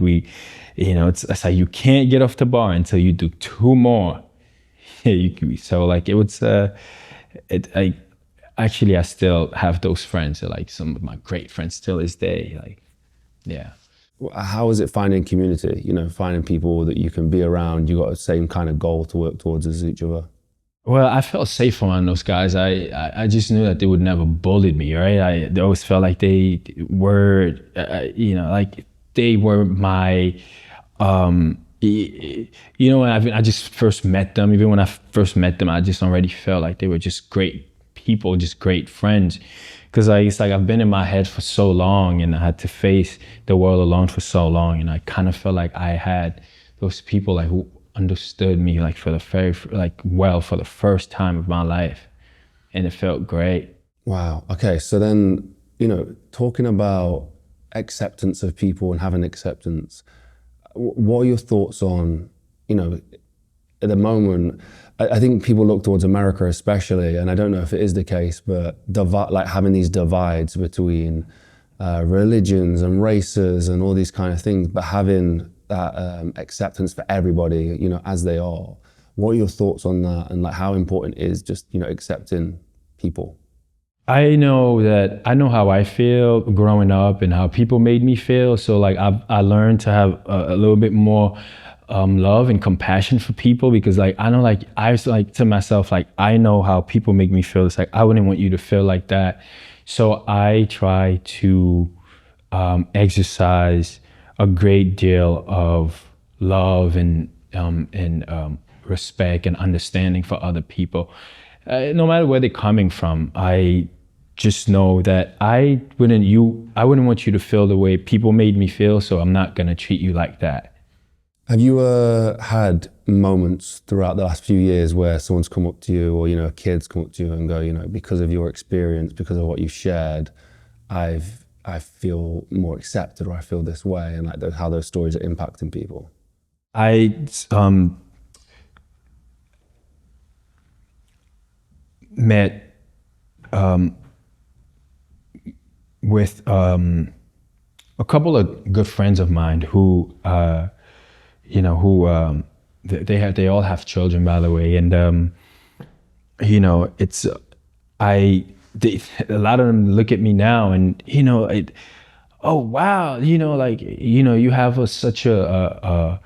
it's like you can't get off the bar until you do two more. So like it was, I still have those friends. They're like some of my great friends still this day. Like, yeah. How is it finding community? Finding people that you can be around. You got the same kind of goal to work towards as each other. Well, I felt safe around those guys. I just knew that they would never bully me, right? I always felt like they were, like they were my, when I just first met them, even when I first met them, I just already felt like they were just great people, just great friends. Because it's like I've been in my head for so long, and I had to face the world alone for so long, and I kind of felt like I had those people like who understood me like for the first time of my life, and it felt great. Wow. Okay, so then talking about acceptance of people and having acceptance, what are your thoughts on at the moment? I think people look towards America especially, and I don't know if it is the case, but like having these divides between religions and races and all these kind of things, but having that acceptance for everybody, as they are. What are your thoughts on that, and like how important is just accepting people? I know how I feel growing up and how people made me feel. So like I learned to have a little bit more love and compassion for people, because like I know, like I was like to myself, like I know how people make me feel. It's like I wouldn't want you to feel like that. So I try to exercise a great deal of love and respect and understanding for other people, no matter where they're coming from. I just know that I wouldn't want you to feel the way people made me feel, so I'm not gonna treat you like that. Have you had moments throughout the last few years where someone's come up to you, or kids come up to you and go, because of your experience, because of what you've shared, I feel more accepted, or I feel this way, and like how those stories are impacting people? I met with a couple of good friends of mine who they all have children, by the way, and it's a lot of them look at me now and oh wow, you have such a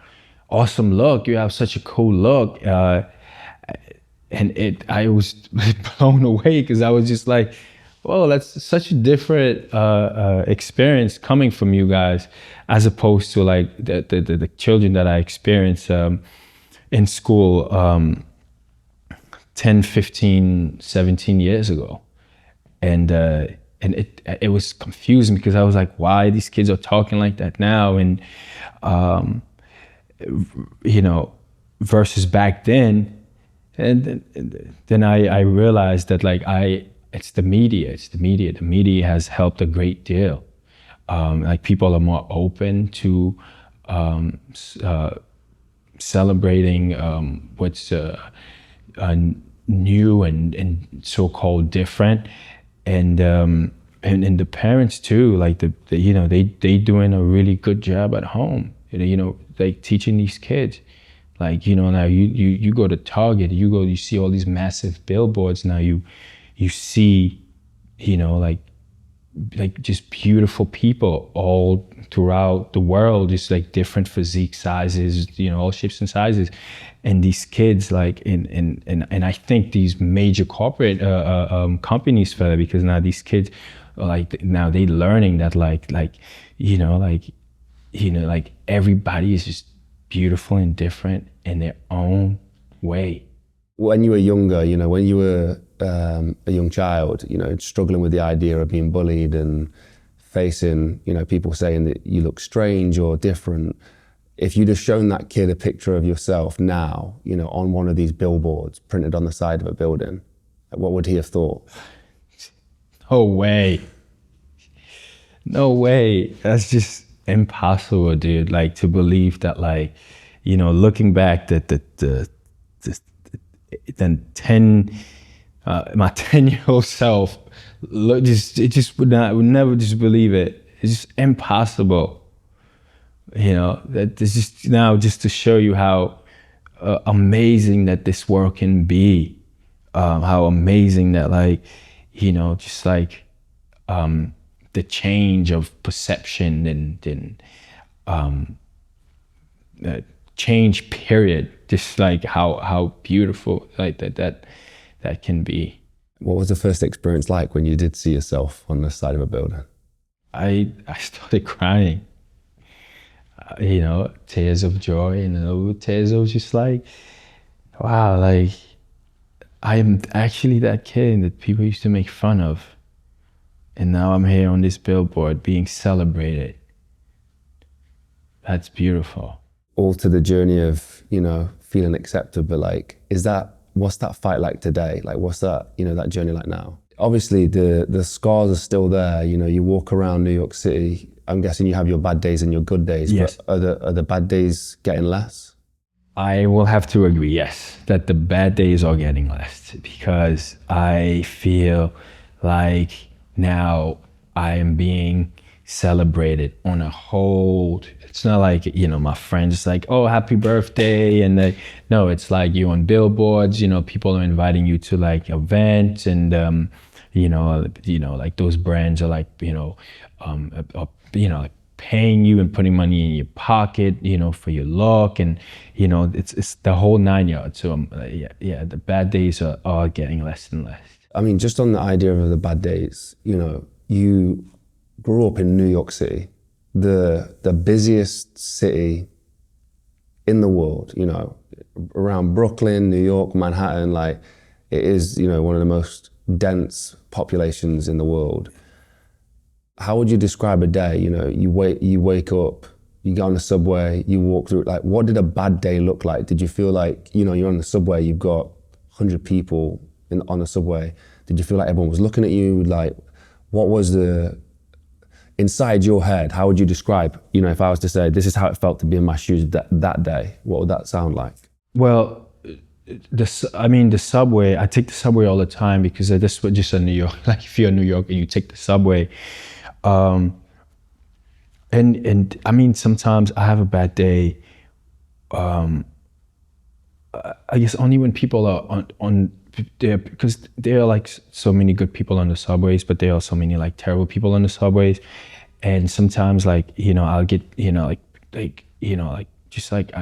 awesome look, you have such a cool look, and I was blown away, because I was just like, whoa, that's such a different experience coming from you guys, as opposed to like the children that I experienced in school 10, 15, 17 years ago. And it was confusing, because I was like, why these kids are talking like that now? And versus back then. And then I realized that like it's the media. The media has helped a great deal. Like people are more open to celebrating what's new and so-called different, and the parents too. Like they doing a really good job at home. Like teaching these kids. Like now you go to Target, you see all these massive billboards. Now you see like just beautiful people all throughout the world, just like different physique sizes, all shapes and sizes. And these kids, like, and I think these major corporate companies for that, because now these kids are like, now they learning that like everybody is just beautiful and different in their own way. When you were younger, when you were a young child, struggling with the idea of being bullied and facing, people saying that you look strange or different. If you'd have shown that kid a picture of yourself now, on one of these billboards printed on the side of a building, what would he have thought? No way. No way. That's just impossible, dude. Like, to believe that, like, looking back, that then my 10-year-old self, would never just believe it. It's just impossible. That is just now just to show you how amazing that this world can be, how amazing that, like, just like the change of perception and change period, just like how beautiful like that can be. What was the first experience like when you did see yourself on the side of a building? I started crying. Tears of joy and tears of just like, wow, like, I am actually that kid that people used to make fun of. And now I'm here on this billboard being celebrated. That's beautiful. All to the journey of, feeling accepted, but like, what's that fight like today? Like, what's that, that journey like now? Obviously the scars are still there. You walk around New York City, I'm guessing you have your bad days and your good days, yes. But are the bad days getting less? I will have to agree, yes, that the bad days are getting less, because I feel like now I am being celebrated on a whole, it's not like, my friends like, oh, happy birthday. And no, it's like you on billboards, people are inviting you to like events, and, like those brands are like, like paying you and putting money in your pocket, for your look, and it's the whole 9 yards. So the bad days are getting less and less. I mean, just on the idea of the bad days, you grew up in New York City, the busiest city in the world, around Brooklyn, New York, Manhattan, like it is, one of the most dense populations in the world. How would you describe a day? You wake up, you get on the subway, you walk through, like, what did a bad day look like? Did you feel like, you're on the subway, you've got 100 people on the subway. Did you feel like everyone was looking at you? Like, what was inside your head? How would you describe, if I was to say, this is how it felt to be in my shoes that day, what would that sound like? Well, the subway, I take the subway all the time, because this was just in New York. Like, if you're in New York and you take the subway, and I mean, sometimes I have a bad day. I guess only when people are on there, because there are like so many good people on the subways, but there are so many like terrible people on the subways. And sometimes, like, I'll get, just like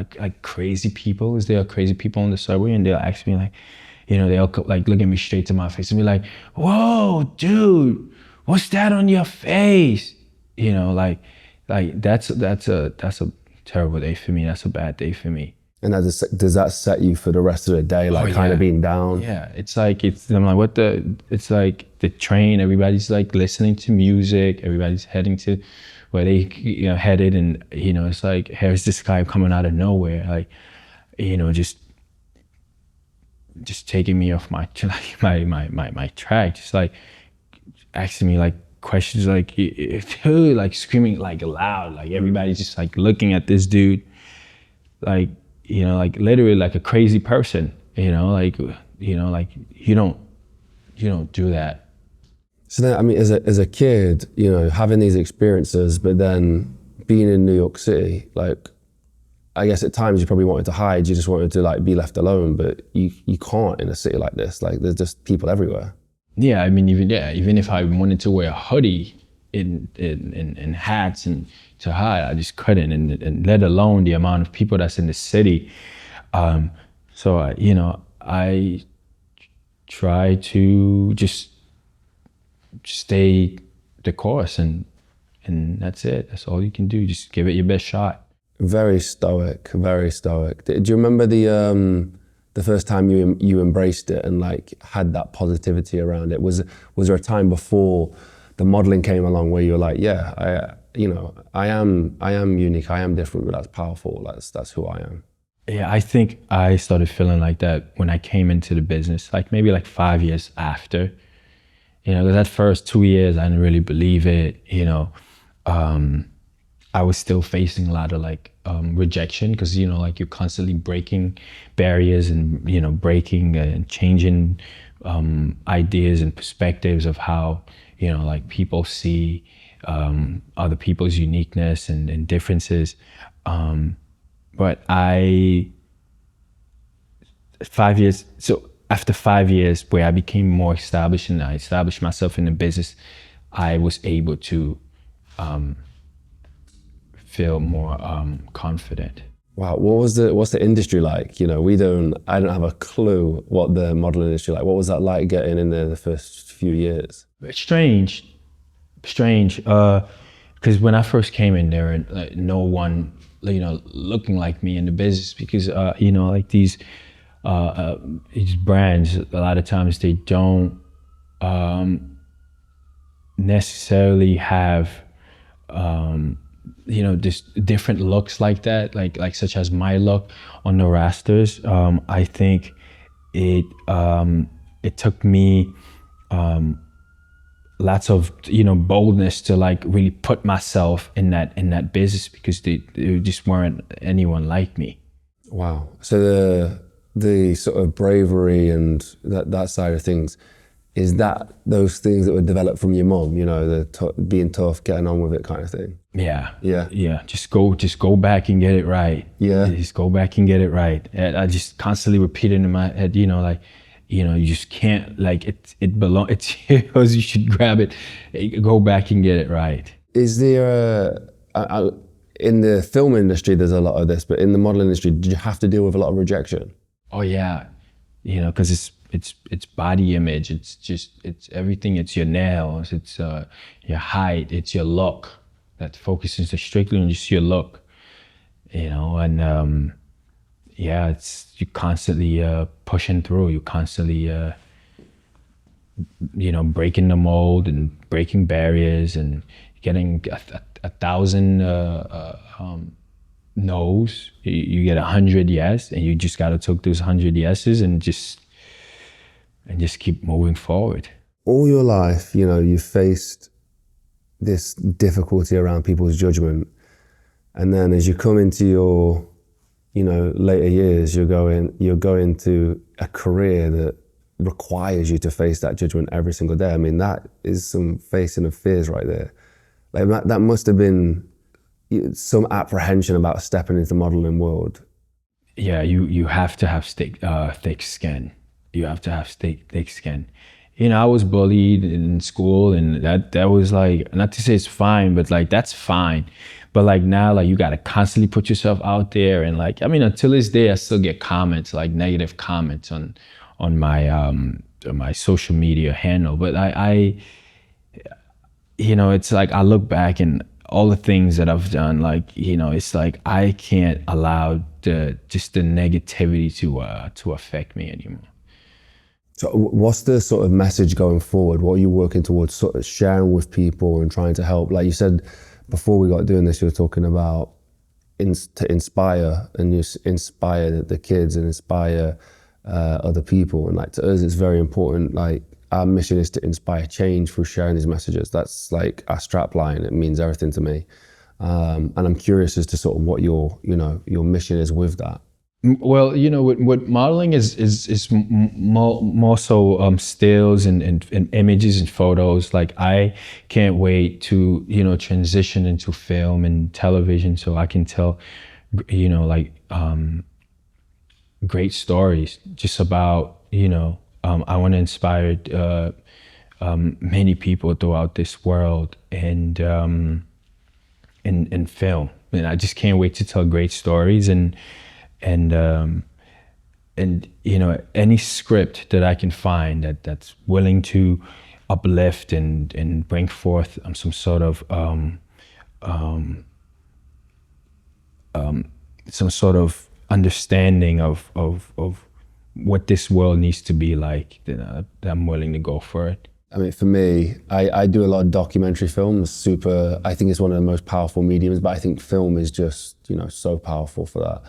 crazy people. Is there crazy people on the subway, and they'll ask me like, they'll like look at me straight to my face and be like, "Whoa, dude, what's that on your face?" Like that's a terrible day for me. That's a bad day for me. And does that set you for the rest of the day, like kind of being down? Yeah, I'm like, it's like the train, everybody's like listening to music, everybody's heading to where they headed, and it's like, here's this guy coming out of nowhere, like, just taking me off my track, just like asking me like questions, like like screaming like loud, like everybody's just like looking at this dude, like, like literally like a crazy person, like you don't do that. So then, I mean, as a kid, having these experiences, but then being in New York City, like, I guess at times you probably wanted to hide, you just wanted to like be left alone, but you can't in a city like this. Like, there's just people everywhere. Yeah, I mean, even if I wanted to wear a hoodie in hats and to hide, I just couldn't, and let alone the amount of people that's in the city. So I try to just stay the course, and that's it. That's all you can do. Just give it your best shot. Very stoic, very stoic. Do you remember the first time you embraced it and like had that positivity around it? Was there a time before the modeling came along where you're like, yeah, I am unique, I am different, but that's powerful. That's who I am. Yeah, I think I started feeling like that when I came into the business, like maybe like 5 years after. Because that first 2 years, I didn't really believe it. I was still facing a lot of like rejection because, like you're constantly breaking barriers and, breaking and changing ideas and perspectives of how, like people see other people's uniqueness and differences. But 5 years, so after 5 years where I became more established and I established myself in the business, I was able to feel more confident. Wow, what's the industry like? I don't have a clue what the modeling industry like. What was that like getting in there the first few years? It's strange, because when I first came in there, no one, looking like me in the business, because like these brands, a lot of times they don't necessarily have just different looks like that, like such as my look on the rasters. I think it took me lots of boldness to like really put myself in that business, because there just weren't anyone like me. Wow. So the sort of bravery and that side of things, is that those things that were developed from your mom, being tough, getting on with it kind of thing? Yeah. Just go back and get it right. Yeah. Just go back and get it right. And I just constantly repeated in my head, you just can't, like it's yours, you should grab it, go back and get it right. Is there in the film industry, there's a lot of this, but in the model industry, did you have to deal with a lot of rejection? Oh yeah, because it's body image, it's everything. It's your nails, it's your height, it's your look. That focuses strictly on just your look, and yeah, you're constantly pushing through. You're constantly breaking the mold and breaking barriers and getting a thousand no's. You get 100 yes, and you just got to take those 100 yeses and just keep moving forward. All your life, you faced this difficulty around people's judgment, and then as you come into your later years, you're going to a career that requires you to face that judgment every single day. I mean, that is some facing of fears right there. Like that must have been some apprehension about stepping into the modeling world. Yeah, you have to have thick skin. You have to have thick skin. I was bullied in school, and that was like, not to say it's fine, but like that's fine. But like now, like you gotta constantly put yourself out there, and like, I mean, until this day, I still get comments, like negative comments on my social media handle. But I it's like I look back and all the things that I've done, like, it's like I can't allow the negativity to affect me anymore. So what's the sort of message going forward? What are you working towards sort of sharing with people and trying to help? Like you said before we got doing this, you were talking about to inspire, and you inspire the kids and inspire other people. And like to us, it's very important. Like our mission is to inspire change through sharing these messages. That's like our strap line. It means everything to me. And I'm curious as to sort of what your mission is with that. Well, what modeling is more so stills and images and photos. Like I can't wait to transition into film and television, so I can tell great stories just about I want to inspire many people throughout this world and in film, and I just can't wait to tell great stories and any script that I can find that's willing to uplift and bring forth some sort of understanding of what this world needs to be like, that I'm willing to go for it. I mean, for me, I do a lot of documentary films. I think it's one of the most powerful mediums, but I think film is just, so powerful for that.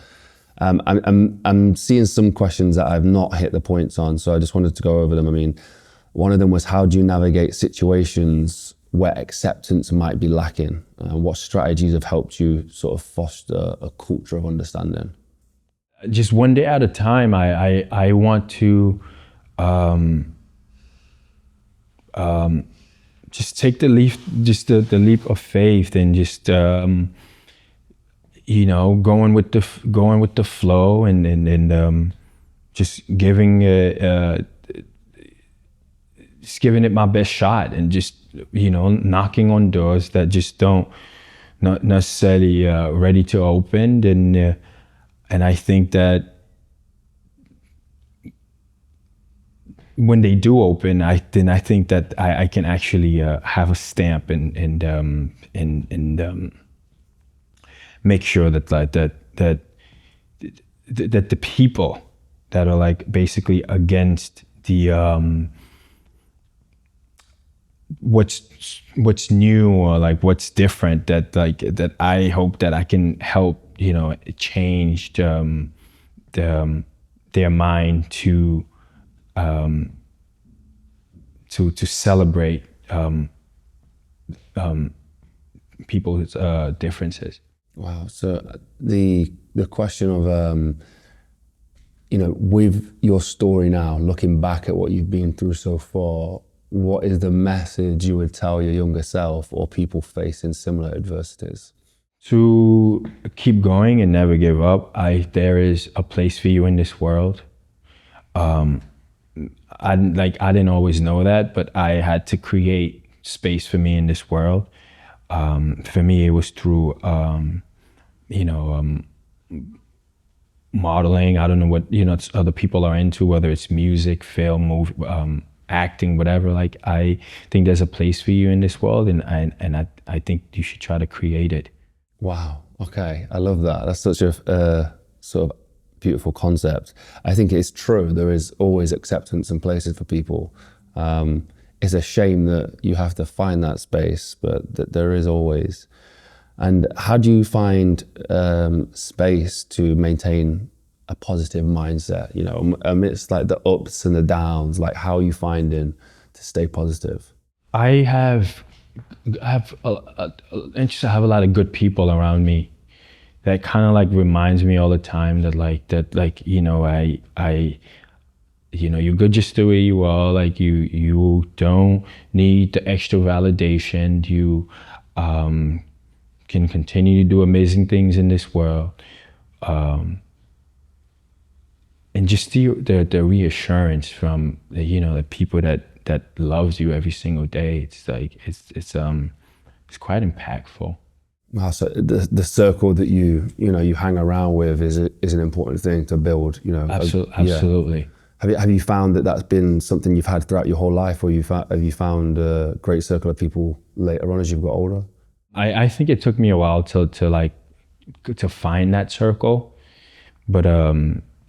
I'm seeing some questions that I've not hit the points on, so I just wanted to go over them. I mean, one of them was, how do you navigate situations where acceptance might be lacking? What strategies have helped you sort of foster a culture of understanding? Just one day at a time. I want to just take the leap, just the leap of faith, and just going with the flow, and just giving it my best shot, and just knocking on doors that just not necessarily ready to open, and I think that when they do open, I think that I can actually have a stamp and make sure that the people that are like basically against the what's new, or like what's different, that I hope that I can help change their mind to celebrate people's differences. Wow. So the question of with your story now, looking back at what you've been through so far, what is the message you would tell your younger self or people facing similar adversities? To keep going and never give up. There is a place for you in this world. I didn't always know that, but I had to create space for me in this world. For me, it was through modeling. I don't know what other people are into, whether it's music, film, movie, acting, whatever. Like, I think there's a place for you in this world, and I think you should try to create it. Wow. Okay, I love that. That's such a sort of beautiful concept. I think it's true. There is always acceptance and places for people. It's a shame that you have to find that space, but that there is always. And how do you find space to maintain a positive mindset? Amidst like the ups and the downs. Like, how are you finding to stay positive? I have a lot of good people around me that kind of like reminds me all the time that you're good just the way you are. Like, you don't need the extra validation. You can continue to do amazing things in this world, and just the reassurance from the people that loves you every single day. It's like it's quite impactful. Wow, so the circle that you hang around with is an important thing to build. Absolutely. Yeah. Have you found that that's been something you've had throughout your whole life, or have you found a great circle of people later on as you've got older? I think it took me a while to find that circle, but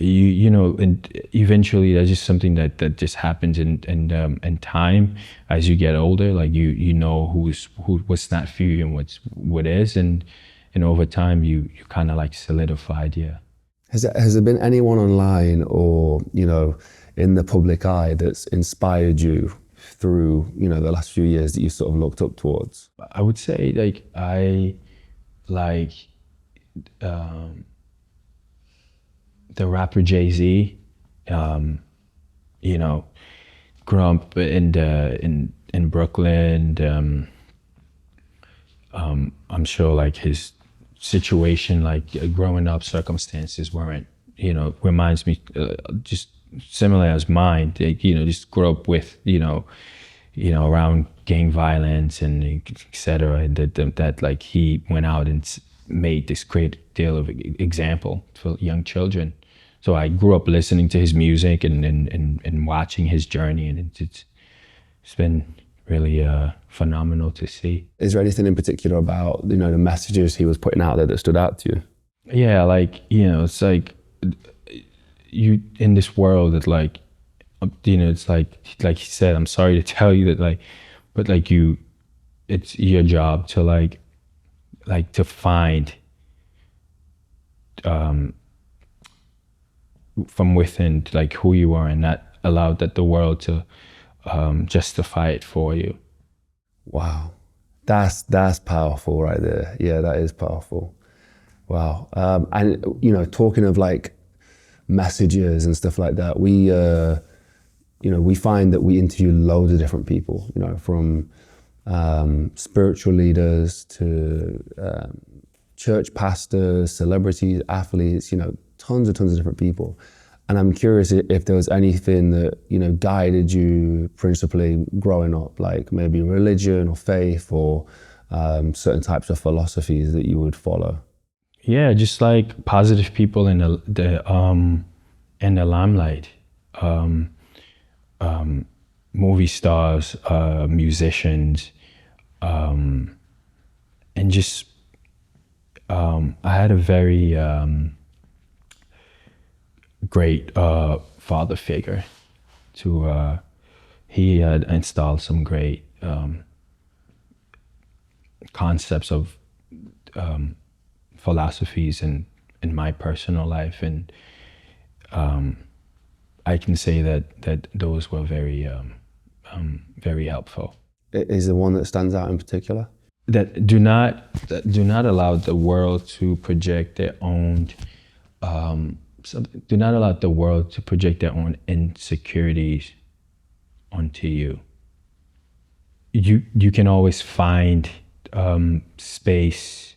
and eventually that's just something that just happens in time as you get older. Like, you know what's not for you and what is, and over time you kind of like solidified. Yeah. Has there been anyone online or in the public eye that's inspired you through the last few years that you sort of looked up towards? I would say I like the rapper Jay-Z. Grew up in Brooklyn. I'm sure like his situation, like growing up, circumstances weren't, reminds me just similar as mine. Just grew up with, around gang violence and et cetera, and that like he went out and made this great deal of example for young children. So I grew up listening to his music and watching his journey, and it's been really phenomenal to see. Is there anything in particular about the messages he was putting out there that stood out to you? Yeah, like it's like you in this world that like it's like he said, I'm sorry to tell you that, like, but like it's your job to like to find from within like who you are, and not allow that the world to justify it for you. Wow, that's powerful right there. Yeah, that is powerful. Wow. And talking of like messages and stuff like that, we find that we interview loads of different people, from spiritual leaders to church pastors, celebrities, athletes, tons of different people. And I'm curious if there was anything that, guided you principally growing up, like maybe religion or faith or certain types of philosophies that you would follow. Yeah, just like positive people in the limelight, movie stars, musicians, and just I had a very great father figure. He had installed some great concepts of philosophies in my personal life, and I can say that those were very very helpful. Is there one that stands out in particular? That do not allow the world to project their own do not allow the world to project their own insecurities onto you. You can always find space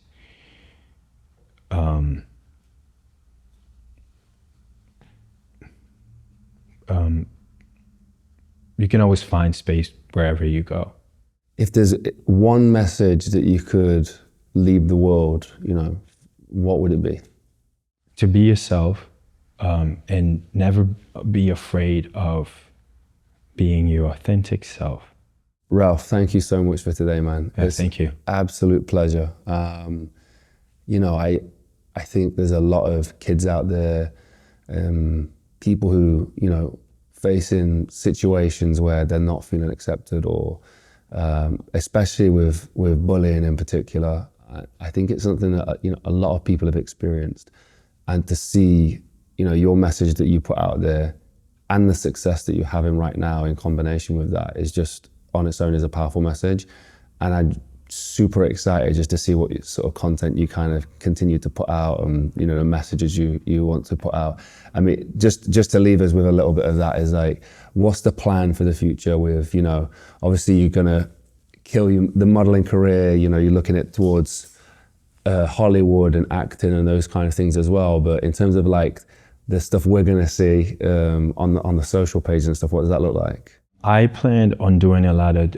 you can always find space wherever you go. If there's one message that you could leave the world, what would it be? To be yourself, and never be afraid of being your authentic self. Ralph, thank you so much for today, man. Yeah, thank you. Absolute pleasure. I think there's a lot of kids out there, people who, facing situations where they're not feeling accepted, or especially with bullying in particular. I think it's something that a lot of people have experienced, and to see your message that you put out there and the success that you're having right now in combination with that is just on its own is a powerful message. And I'm super excited just to see what sort of content you kind of continue to put out, and the messages you want to put out. I mean, just to leave us with a little bit of that is like, what's the plan for the future with, obviously you're gonna kill the modeling career, you're looking at towards Hollywood and acting and those kind of things as well. But in terms of like the stuff we're gonna see on the social page and stuff, what does that look like? I planned on doing a lot of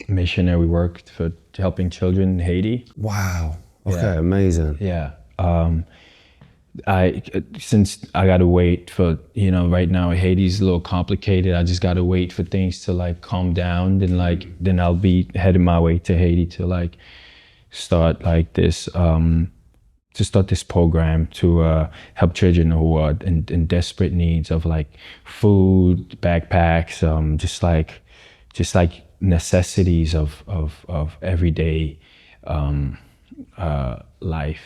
missionary work for helping children in Haiti. Wow. Okay, Yeah. amazing. Yeah. Since I gotta wait for, right now Haiti's a little complicated. I just gotta wait for things to like calm down. Then I'll be heading my way to Haiti to like start like this, program to help children who are in desperate needs of like food, backpacks, just like necessities of everyday life.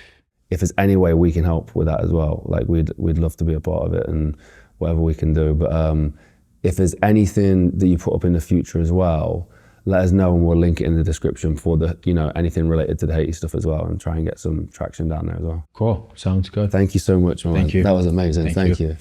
If there's any way we can help with that as well, like we'd love to be a part of it and whatever we can do. But if there's anything that you put up in the future as well, let us know and we'll link it in the description for the anything related to the Haiti stuff as well, and try and get some traction down there as well. Cool, sounds good. Thank you so much, man. Thank you. That was amazing. Thank you.